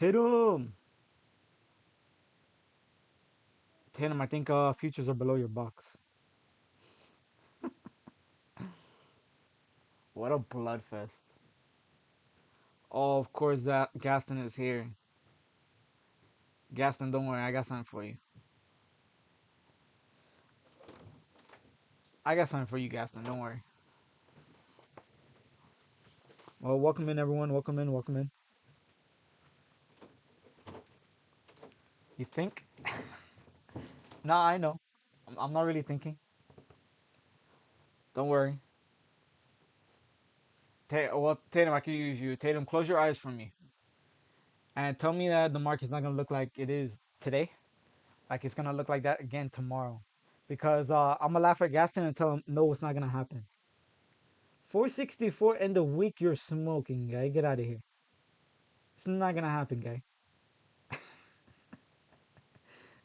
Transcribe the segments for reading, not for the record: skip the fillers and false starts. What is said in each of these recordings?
Tatum, Tatum, I think futures are below your box. What a bloodfest. Oh, of course that Gaston is here. Gaston, don't worry, I got something for you. I got something for you, Gaston. Don't worry. Well, welcome in, everyone. Welcome in. Welcome in. You think? Nah, I know. I'm not really thinking. Don't worry. Well, Tatum, I can use you. Tatum, close your eyes for me and tell me that the market's not gonna look like it is today. Like it's gonna look like that again tomorrow, because I'm gonna laugh at Gaston and tell him no, it's not gonna happen. 464 end of week, you're smoking, guy. Get out of here. It's not gonna happen, guy.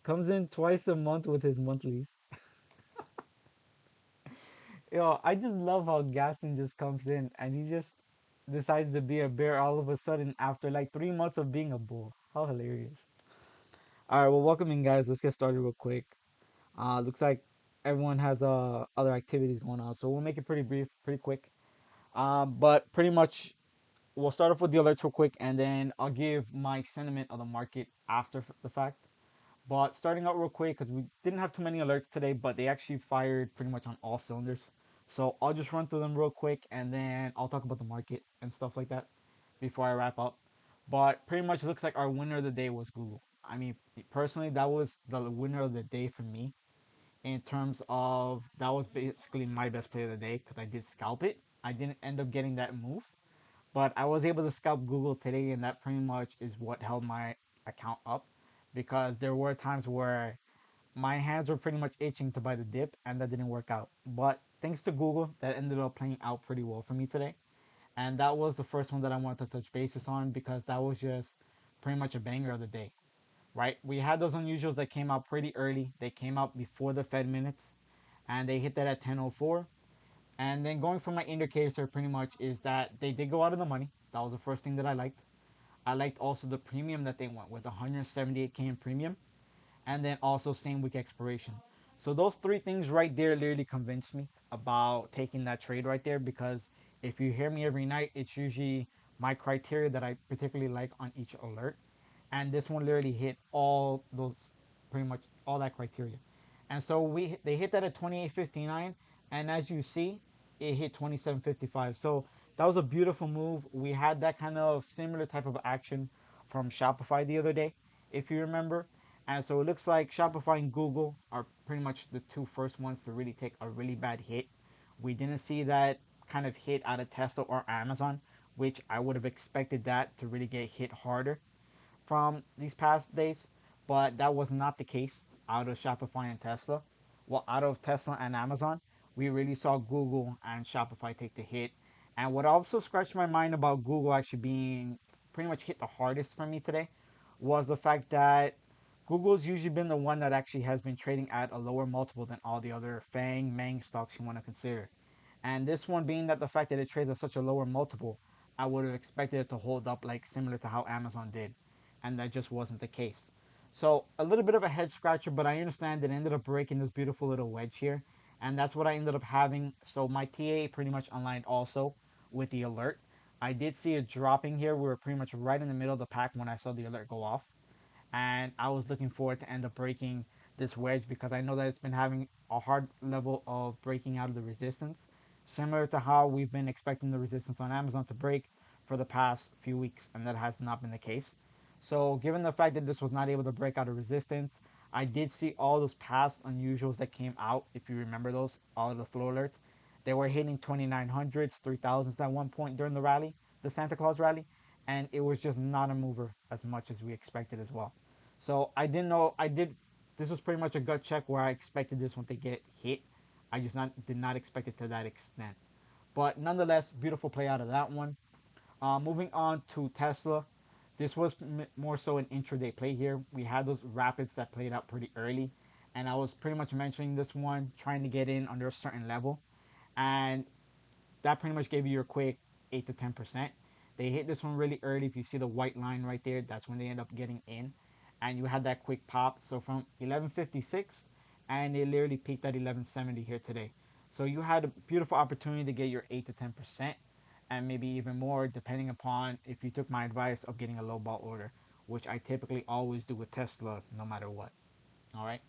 Comes in twice a month with his monthlies. Yo, I just love how Gaston just comes in and he just decides to be a bear all of a sudden after like 3 months of being a bull. How hilarious. All right, well, welcome in, guys. Let's get started real quick. Looks like everyone has other activities going on, so we'll make it pretty brief, pretty quick. But pretty much we'll start off with the alerts real quick, and then I'll give my sentiment of the market after the fact. But starting out real quick, because we didn't have too many alerts today, but they actually fired pretty much on all cylinders. So I'll just run through them real quick, and then I'll talk about the market and stuff like that before I wrap up. But pretty much looks like our winner of the day was Google. I mean, personally, that was the winner of the day for me in terms of that was basically my best play of the day because I did scalp it. I didn't end up getting that move, but I was able to scalp Google today, and that pretty much is what held my account up because there were times where my hands were pretty much itching to buy the dip, and that didn't work out. But thanks to Google, that ended up playing out pretty well for me today. And that was the first one that I wanted to touch bases on because that was just pretty much a banger of the day, right? We had those unusuals that came out pretty early. They came out before the Fed minutes, and they hit that at 10:04. And then going for my indicator pretty much is that they did go out of the money. That was the first thing that I liked. I liked also the premium that they went with 178K in premium, and then also same week expiration. So those three things right there literally convinced me about taking that trade right there because if you hear me every night, it's usually my criteria that I particularly like on each alert. And this one literally hit all those pretty much all that criteria. And so they hit that at 28.59, and as you see, it hit 27.55. So that was a beautiful move. We had that kind of similar type of action from Shopify the other day, if you remember. And so it looks like Shopify and Google are pretty much the two first ones to really take a really bad hit. We didn't see that kind of hit out of Tesla or Amazon, which I would have expected that to really get hit harder from these past days, but that was not the case out of Shopify and Tesla. Well, out of Tesla and Amazon, we really saw Google and Shopify take the hit. And what also scratched my mind about Google actually being pretty much hit the hardest for me today was the fact that Google's usually been the one that actually has been trading at a lower multiple than all the other FANG, MANG stocks you want to consider. And this one being that the fact that it trades at such a lower multiple, I would have expected it to hold up like similar to how Amazon did. And that just wasn't the case. So a little bit of a head scratcher, but I understand it ended up breaking this beautiful little wedge here. And that's what I ended up having. So my TA pretty much aligned also with the alert. I did see it dropping here. We were pretty much right in the middle of the pack when I saw the alert go off, and I was looking forward to end up breaking this wedge because I know that it's been having a hard level of breaking out of the resistance, similar to how we've been expecting the resistance on Amazon to break for the past few weeks, and that has not been the case. So, given the fact that this was not able to break out of resistance, I did see all those past unusuals that came out. If you remember those, all of the flow alerts, they were hitting 2900s, 3000s at one point during the rally, the Santa Claus rally, and it was just not a mover as much as we expected as well. So I didn't know. I did. This was pretty much a gut check where I expected this one to get hit. I just not did not expect it to that extent. But nonetheless, beautiful play out of that one. Moving on to Tesla. This was more so an intraday play here. We had those rapids that played out pretty early, and I was pretty much mentioning this one, trying to get in under a certain level, and that pretty much gave you your quick 8 to 10%. They hit this one really early. If you see the white line right there, that's when they end up getting in. And you had that quick pop. So from 11:56, and they literally peaked at 11:70 here today. So you had a beautiful opportunity to get your 8 to 10%, and maybe even more depending upon if you took my advice of getting a low ball order, which I typically always do with Tesla no matter what. All right.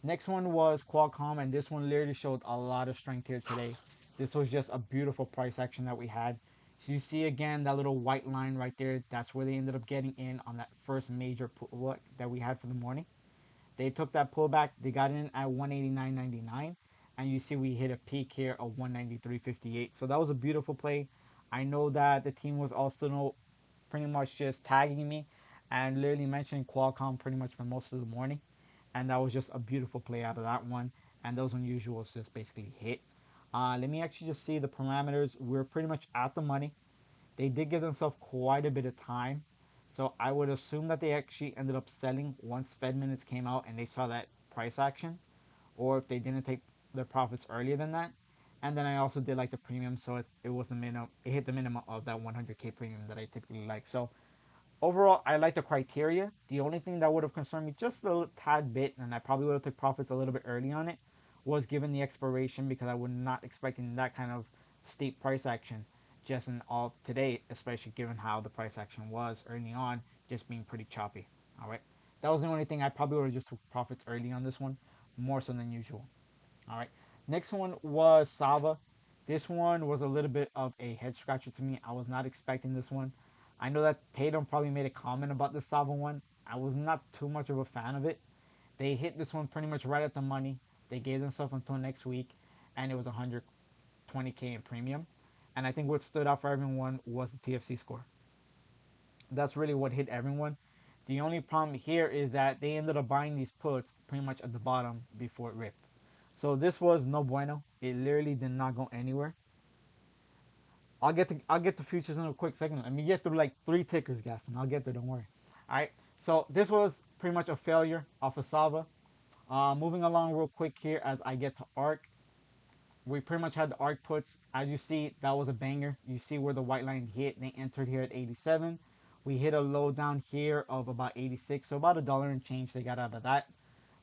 Next one was Qualcomm, and this one literally showed a lot of strength here today. This was just a beautiful price action that we had. So you see again that little white line right there. That's where they ended up getting in on that first major pullback that we had for the morning. They took that pullback. They got in at 189.99, and you see we hit a peak here of 193.58. So that was a beautiful play. I know that the team was also pretty much just tagging me and literally mentioning Qualcomm pretty much for most of the morning, and that was just a beautiful play out of that one. And those unusuals just basically hit. Let me actually just see the parameters. We're pretty much at the money. They did give themselves quite a bit of time. So I would assume that they actually ended up selling once Fed minutes came out and they saw that price action, or if they didn't take their profits earlier than that. And then I also did like the premium, so it was the minimum. It hit the minimum of that 100K premium that I typically like. So overall, I like the criteria. The only thing that would have concerned me just a tad bit, and I probably would have took profits a little bit early on it, was given the expiration, because I was not expecting that kind of steep price action just in all today, especially given how the price action was early on, just being pretty choppy. All right, that was the only thing. I probably would have just took profits early on this one, more so than usual. All right. Next one was Sava. This one was a little bit of a head scratcher to me. I was not expecting this one. I know that Tatum probably made a comment about the Sava one. I was not too much of a fan of it. They hit this one pretty much right at the money. They gave themselves until next week, and it was 120K in premium. And I think what stood out for everyone was the TFC score. That's really what hit everyone. The only problem here is that they ended up buying these puts pretty much at the bottom before it ripped. So this was no bueno. It literally did not go anywhere. I'll get to futures in a quick second. Let me get through like three tickers, Gaston. I'll get there. Don't worry. All right. So this was pretty much a failure off of Sava. Moving along real quick here as I get to ARC. We pretty much had the ARC puts. As you see, that was a banger. You see where the white line hit. They entered here at 87. We hit a low down here of about 86. So about $1 and change they got out of that.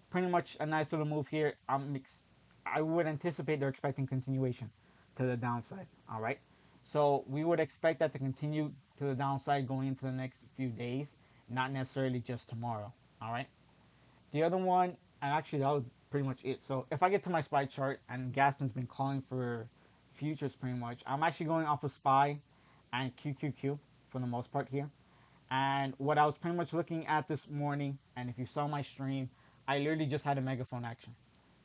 Pretty much a nice little move here. I would anticipate they're expecting continuation to the downside. All right. So we would expect that to continue to the downside going into the next few days, not necessarily just tomorrow. All right. The other one, and actually that was pretty much it. So if I get to my SPY chart, and Gaston's been calling for futures pretty much, I'm actually going off of SPY and QQQ for the most part here. And what I was pretty much looking at this morning, and if you saw my stream, I literally just had a megaphone action.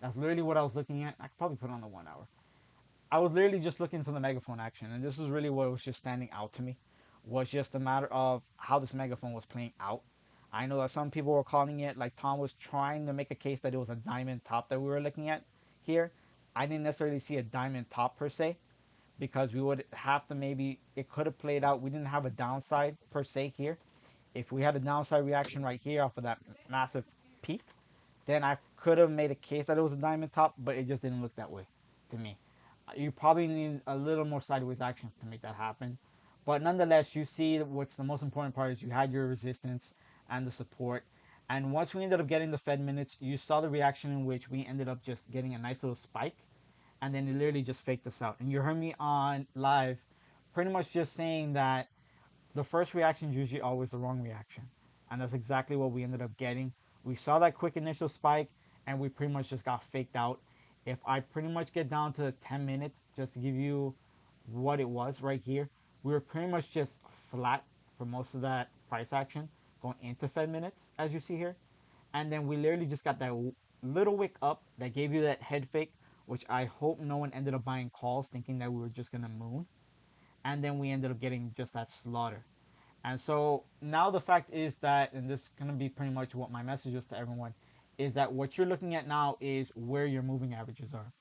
That's literally what I was looking at. I could probably put on the 1 hour. I was literally just looking for the megaphone action, and this is really what was just standing out to me. Was just a matter of how this megaphone was playing out. I know that some people were calling it, like Tom was trying to make a case that it was a diamond top that we were looking at here. I didn't necessarily see a diamond top per se, because we would have to maybe, it could have played out. We didn't have a downside per se here. If we had a downside reaction right here off of that massive peak, then I could have made a case that it was a diamond top, but it just didn't look that way to me. You probably need a little more sideways action to make that happen. But nonetheless, you see what's the most important part is you had your resistance and the support. And once we ended up getting the Fed minutes, you saw the reaction in which we ended up just getting a nice little spike. And then it literally just faked us out. And you heard me on live pretty much just saying that the first reaction is usually always the wrong reaction. And that's exactly what we ended up getting. We saw that quick initial spike and we pretty much just got faked out. If I pretty much get down to 10 minutes just to give you what it was right here, we were pretty much just flat for most of that price action going into Fed minutes, as you see here. And then we literally just got that little wick up that gave you that head fake, which I hope no one ended up buying calls thinking that we were just going to moon. And then we ended up getting just that slaughter. And so now the fact is that, and this is going to be pretty much what my message is to everyone, is that what you're looking at now is where your moving averages are.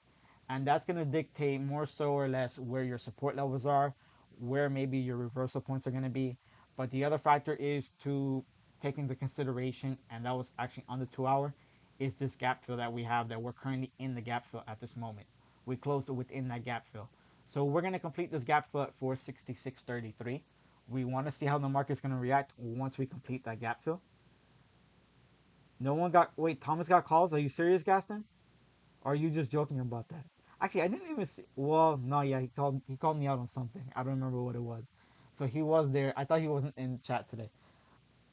And that's going to dictate more so or less where your support levels are, where maybe your reversal points are going to be. But the other factor is to take into consideration, and that was actually on the 2 hour, is this gap fill that we have that we're currently in the gap fill at this moment. We closed it within that gap fill. So we're going to complete this gap fill at 466.33, We want to see how the market's going to react once we complete that gap fill. No one got. Wait, Thomas got calls? Are you serious, Gaston? Or are you just joking about that? Actually, I didn't even see. Well, no, yeah, he called me out on something. I don't remember what it was. So he was there. I thought he wasn't in chat today.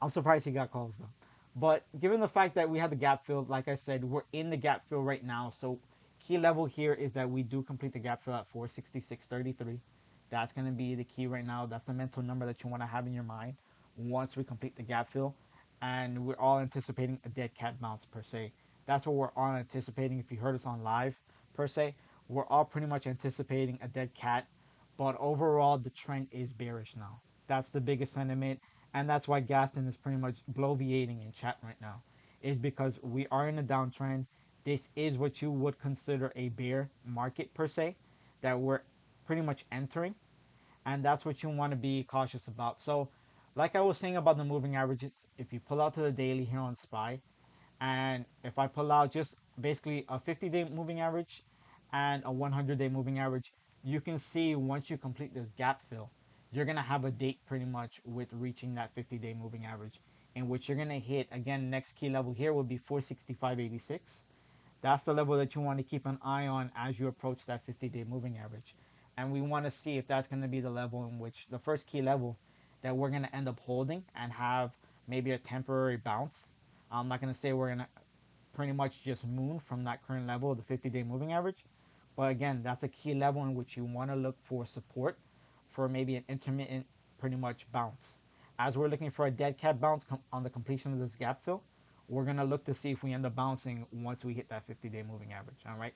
I'm surprised he got calls though. But given the fact that we had the gap fill, like I said, we're in the gap fill right now. So key level here is that we do complete the gap fill at 466.33. That's going to be the key right now. That's the mental number that you want to have in your mind once we complete the gap fill. And we're all anticipating a dead cat bounce per se. That's what we're all anticipating. If you heard us on live per se, we're all pretty much anticipating a dead cat. But overall, the trend is bearish now. That's the biggest sentiment, and that's why Gaston is pretty much bloviating in chat right now, is because we are in a downtrend. This is what you would consider a bear market per se, that we're pretty much entering, and that's what you want to be cautious about. So, like I was saying about the moving averages, if you pull out to the daily here on SPY, and if I pull out just basically a 50-day moving average and a 100-day moving average, you can see once you complete this gap fill, you're going to have a date pretty much with reaching that 50-day moving average, in which you're going to hit, again, next key level here will be 465.86. That's the level that you want to keep an eye on as you approach that 50-day moving average. And we want to see if that's going to be the level in which the first key level that we're going to end up holding and have maybe a temporary bounce. I'm not going to say we're going to pretty much just moon from that current level of the 50-day moving average. But again, that's a key level in which you want to look for support for maybe an intermittent pretty much bounce. As we're looking for a dead cat bounce on the completion of this gap fill, we're going to look to see if we end up bouncing once we hit that 50-day moving average. All right.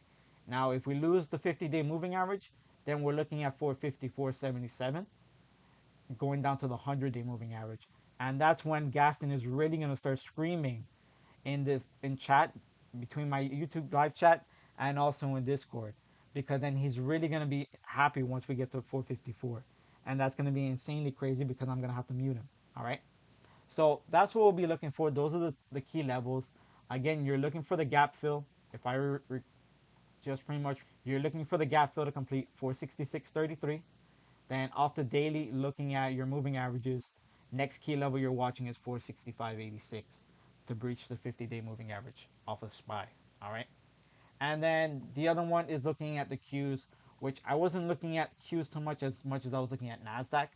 Now, if we lose the 50-day moving average, then we're looking at 454.77 going down to the 100-day moving average. And that's when Gaston is really going to start screaming in chat between my YouTube live chat and also in Discord, because then he's really gonna be happy once we get to 454, and that's gonna be insanely crazy because I'm gonna have to mute him. All right, so that's what we'll be looking for. Those are the key levels. Again, you're looking for the gap fill. If I just pretty much you're looking for the gap fill to complete 466.33. Then off the daily, looking at your moving averages, next key level you're watching is 465.86 to breach the 50-day moving average off of SPY. All right. And then the other one is looking at the Qs, which I wasn't looking at Qs too much as I was looking at Nasdaq.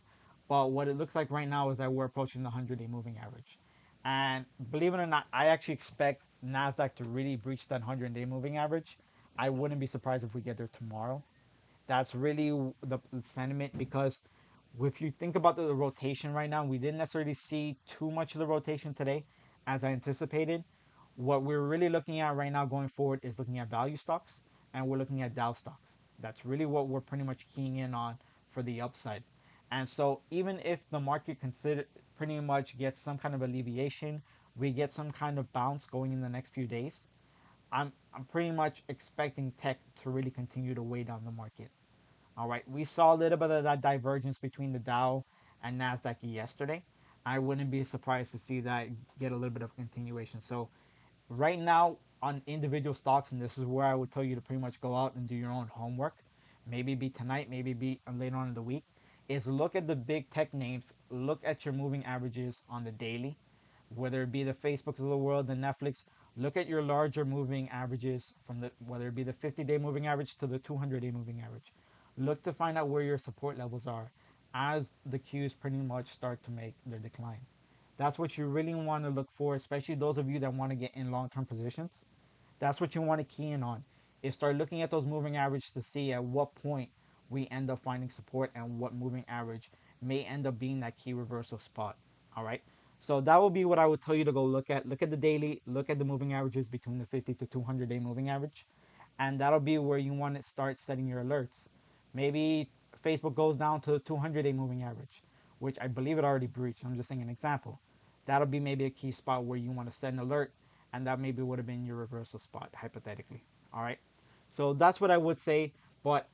But what it looks like right now is that we're approaching the 100-day moving average. And believe it or not, I actually expect Nasdaq to really breach that 100-day moving average. I wouldn't be surprised if we get there tomorrow. That's really the sentiment, because if you think about the rotation right now, we didn't necessarily see too much of the rotation today as I anticipated. What we're really looking at right now going forward is looking at value stocks, and we're looking at Dow stocks. That's really what we're pretty much keying in on for the upside. And so even if the market consider pretty much gets some kind of alleviation, we get some kind of bounce going in the next few days, I'm pretty much expecting tech to really continue to weigh down the market. All right, we saw a little bit of that divergence between the Dow and Nasdaq yesterday. I wouldn't be surprised to see that get a little bit of continuation. So right now on individual stocks, and this is where I would tell you to pretty much go out and do your own homework. Maybe be tonight, maybe be later on in the week. Is look at the big tech names. Look at your moving averages on the daily, whether it be the Facebooks of the world, the Netflix. Look at your larger moving averages from the whether it be the 50-day moving average to the 200-day moving average. Look to find out where your support levels are as the Qs pretty much start to make their decline. That's what you really want to look for, especially those of you that want to get in long-term positions. That's what you want to key in on, is start looking at those moving averages to see at what point we end up finding support and what moving average may end up being that key reversal spot. All right. So that will be what I would tell you to go look at. Look at the daily, look at the moving averages between the 50 to 200-day moving average. And that'll be where you want to start setting your alerts. Maybe Facebook goes down to the 200-day moving average, which I believe it already breached. I'm just saying an example. That'll be maybe a key spot where you want to set an alert, and that maybe would have been your reversal spot, hypothetically. All right. So that's what I would say. But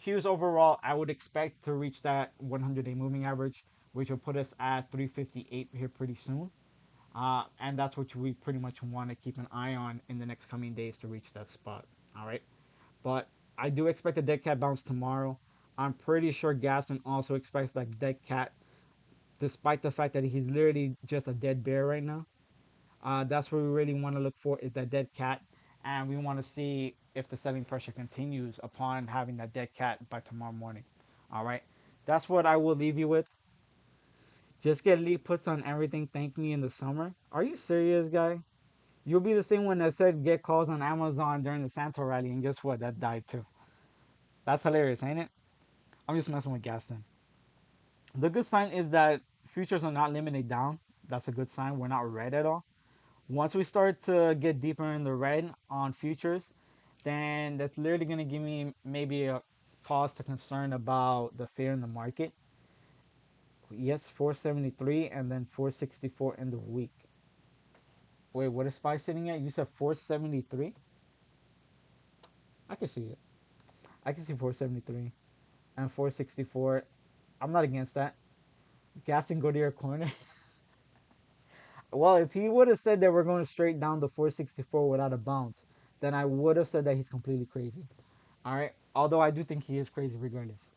Qs overall, I would expect to reach that 100-day moving average, which will put us at 358 here pretty soon. And that's what we pretty much want to keep an eye on in the next coming days to reach that spot. All right. But I do expect a dead cat bounce tomorrow. I'm pretty sure Gaston also expects that dead cat despite the fact that he's literally just a dead bear right now. That's what we really want to look for is that dead cat, and we want to see if the selling pressure continues upon having that dead cat by tomorrow morning. All right, that's what I will leave you with. Just get lead puts on everything. Thank me in the summer. Are you serious, guy? You'll be the same one that said get calls on Amazon during the Santo rally, and guess what? That died too. That's hilarious, ain't it? I'm just messing with Gaston. The good sign is that futures are not limited down. That's a good sign. We're not red at all. Once we start to get deeper in the red on futures, then that's literally going to give me maybe a cause to concern about the fear in the market. Yes, 473 and then 464 in the week. Wait, what is SPY sitting at? You said 473? I can see it. I can see 473 and 464. I'm not against that. Gas and go to your corner. Well, if he would have said that we're going straight down to 464 without a bounce, then I would have said that he's completely crazy. All right. Although I do think he is crazy regardless.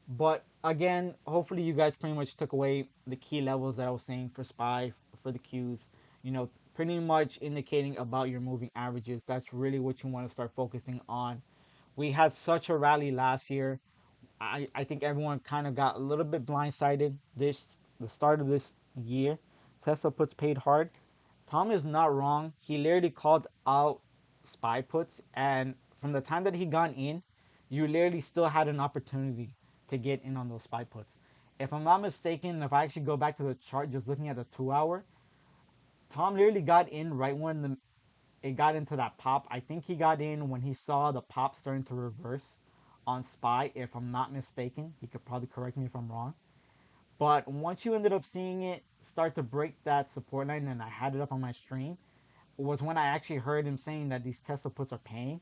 But again, hopefully you guys pretty much took away the key levels that I was saying for SPY, for the Qs. You know, pretty much indicating about your moving averages. That's really what you want to start focusing on. We had such a rally last year. I think everyone kind of got a little bit blindsided this the start of this year. Tesla puts paid hard. Tom is not wrong. He literally called out SPY puts, and from the time that he got in, you literally still had an opportunity to get in on those SPY puts. If I'm not mistaken, if I actually go back to the chart, just looking at the 2 hour, Tom literally got in right when it got into that pop. I think he got in when he saw the pop starting to reverse on SPY, if I'm not mistaken. He could probably correct me if I'm wrong. But once you ended up seeing it start to break that support line, and I had it up on my stream, was when I actually heard him saying that these Tesla puts are paying.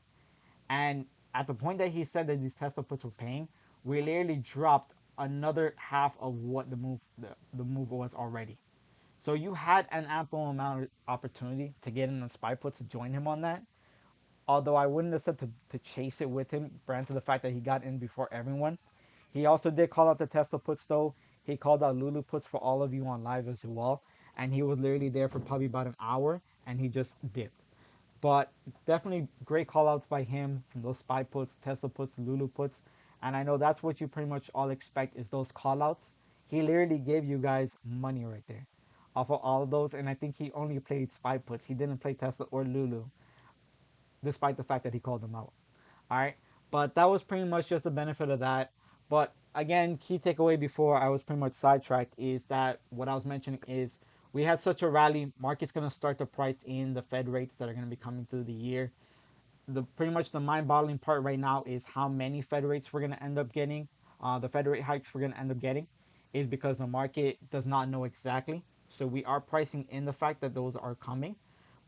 And at the point that he said that these Tesla puts were paying, we literally dropped another half of what the move was already. So you had an ample amount of opportunity to get in the SPY puts to join him on that. Although I wouldn't have said to chase it with him, granted the fact that he got in before everyone. He also did call out the Tesla puts though. He called out Lulu puts for all of you on live as well. And he was literally there for probably about an hour and he just dipped. But definitely great call outs by him from those SPY puts, Tesla puts, Lulu puts. And I know that's what you pretty much all expect is those call outs. He literally gave you guys money right there off of all of those. And I think he only played SPY puts. He didn't play Tesla or Lulu, despite the fact that he called them out. All right. But that was pretty much just the benefit of that. But again, key takeaway before I was pretty much sidetracked is that what I was mentioning is we had such a rally. Market's going to start to price in the Fed rates that are going to be coming through the year. The pretty much the mind-boggling part right now is how many Fed rates we're going to end up getting. The Fed rate hikes we're going to end up getting is because the market does not know exactly. So we are pricing in the fact that those are coming,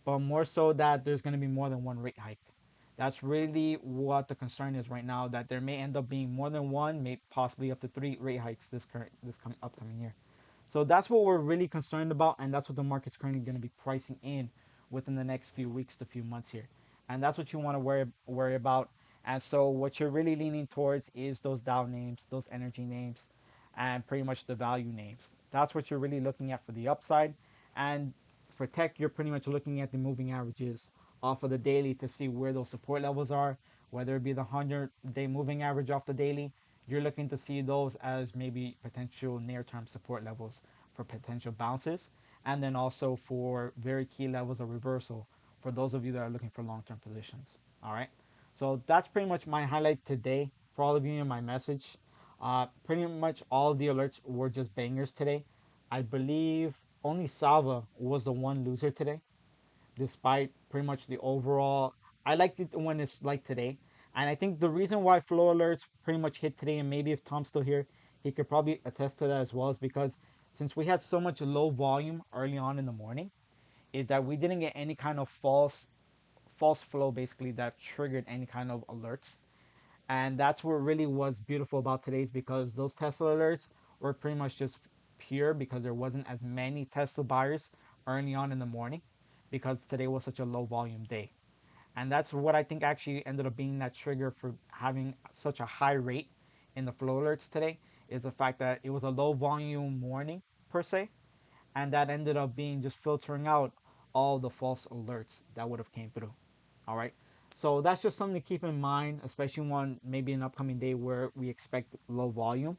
but more so that there's going to be more than one rate hike. That's really what the concern is right now. That there may end up being more than one, maybe possibly up to three rate hikes this upcoming year. So that's what we're really concerned about, and that's what the market's currently going to be pricing in within the next few weeks to few months here, and that's what you want to worry about. And so what you're really leaning towards is those Dow names, those energy names, and pretty much the value names. That's what you're really looking at for the upside, and for tech, you're pretty much looking at the moving averages off of the daily to see where those support levels are, whether it be the 100-day moving average off the daily. You're looking to see those as maybe potential near-term support levels for potential bounces, and then also for very key levels of reversal for those of you that are looking for long-term positions. All right. So that's pretty much my highlight today for all of you in my message. Pretty much all of the alerts were just bangers today. I believe only Sava was the one loser today, despite pretty much the overall. I liked it when it's like today. And I think the reason why flow alerts pretty much hit today, and maybe if Tom's still here, he could probably attest to that as well, is because since we had so much low volume early on in the morning, is that we didn't get any kind of false flow basically that triggered any kind of alerts. And that's what really was beautiful about today's, because those Tesla alerts were pretty much just pure because there wasn't as many Tesla buyers early on in the morning because today was such a low volume day. And that's what I think actually ended up being that trigger for having such a high rate in the flow alerts today, is the fact that it was a low volume morning per se, and that ended up being just filtering out all the false alerts that would have came through. All right. So that's just something to keep in mind, especially on maybe an upcoming day where we expect low volume.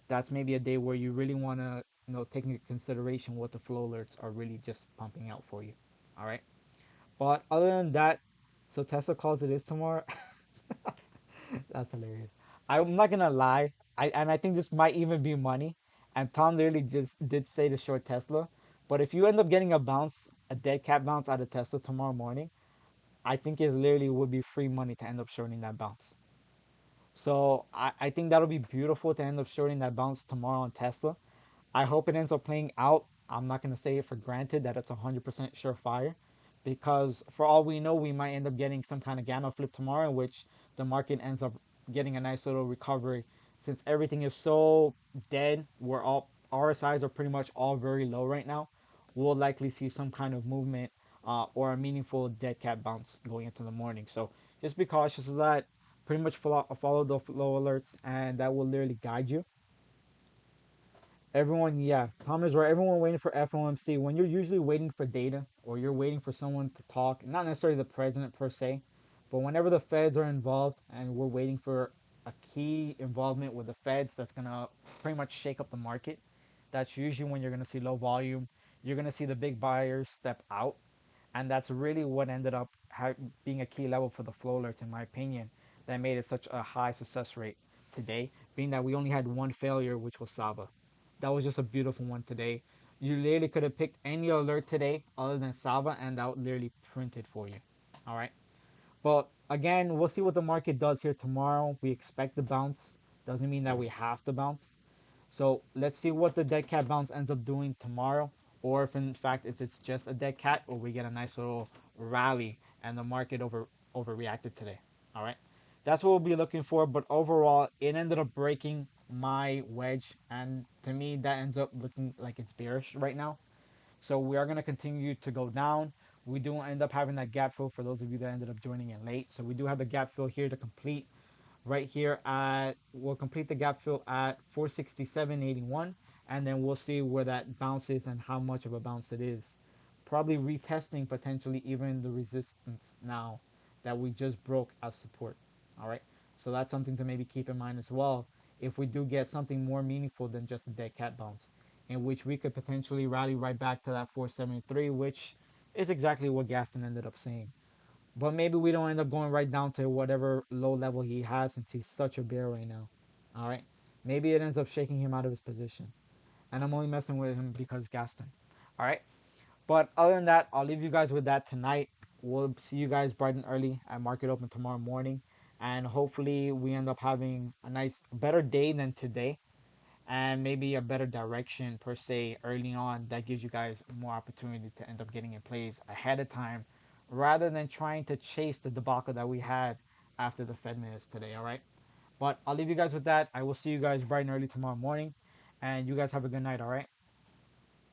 That's maybe a day where you really want to, take into consideration what the flow alerts are really just pumping out for you. All right. But other than that, so Tesla calls it is tomorrow. That's hilarious. I'm not gonna lie. I think this might even be money. And Tom literally just did say to short Tesla. But if you end up getting a bounce, a dead cat bounce out of Tesla tomorrow morning, I think it literally would be free money to end up shorting that bounce. So I think that'll be beautiful to end up shorting that bounce tomorrow on Tesla. I hope it ends up playing out. I'm not going to say it for granted that it's 100% surefire because for all we know, we might end up getting some kind of gamma flip tomorrow in which the market ends up getting a nice little recovery. Since everything is so dead, we're all RSIs are pretty much all very low right now. We'll likely see some kind of movement or a meaningful dead cat bounce going into the morning. So just be cautious of that. Pretty much follow the flow alerts, and that will literally guide you. Everyone, yeah, Tom is right. Everyone waiting for FOMC. When you're usually waiting for data or you're waiting for someone to talk, not necessarily the president per se, but whenever the feds are involved and we're waiting for a key involvement with the feds that's going to pretty much shake up the market, that's usually when you're going to see low volume. You're going to see the big buyers step out. And that's really what ended up being a key level for the flow alerts, in my opinion, that made it such a high success rate today, being that we only had one failure, which was Saba. That was just a beautiful one today. You literally could have picked any alert today other than Saba, and that would literally printed for you. All right. But again, we'll see what the market does here tomorrow. We expect the bounce. Doesn't mean that we have to bounce. So let's see what the dead cat bounce ends up doing tomorrow, or if in fact if it's just a dead cat, or we get a nice little rally and the market overreacted today. All right, that's what we'll be looking for. But overall, it ended up breaking my wedge, and to me, that ends up looking like it's bearish right now. So we are going to continue to go down. We do end up having that gap fill for those of you that ended up joining in late. So we do have the gap fill here to complete right here at, we'll complete the gap fill at 467.81, and then we'll see where that bounces and how much of a bounce it is. Probably retesting potentially even the resistance now that we just broke as support. All right, so that's something to maybe keep in mind as well if we do get something more meaningful than just a dead cat bounce, in which we could potentially rally right back to that 473, which is exactly what Gaston ended up saying. But maybe we don't end up going right down to whatever low level he has since he's such a bear right now. All right. Maybe it ends up shaking him out of his position. And I'm only messing with him because Gaston. All right. But other than that, I'll leave you guys with that tonight. We'll see you guys bright and early at market open tomorrow morning. And hopefully we end up having a nice, better day than today, and maybe a better direction per se early on that gives you guys more opportunity to end up getting in plays ahead of time rather than trying to chase the debacle that we had after the Fed minutes today. All right. But I'll leave you guys with that. I will see you guys bright and early tomorrow morning. And you guys have a good night. All right.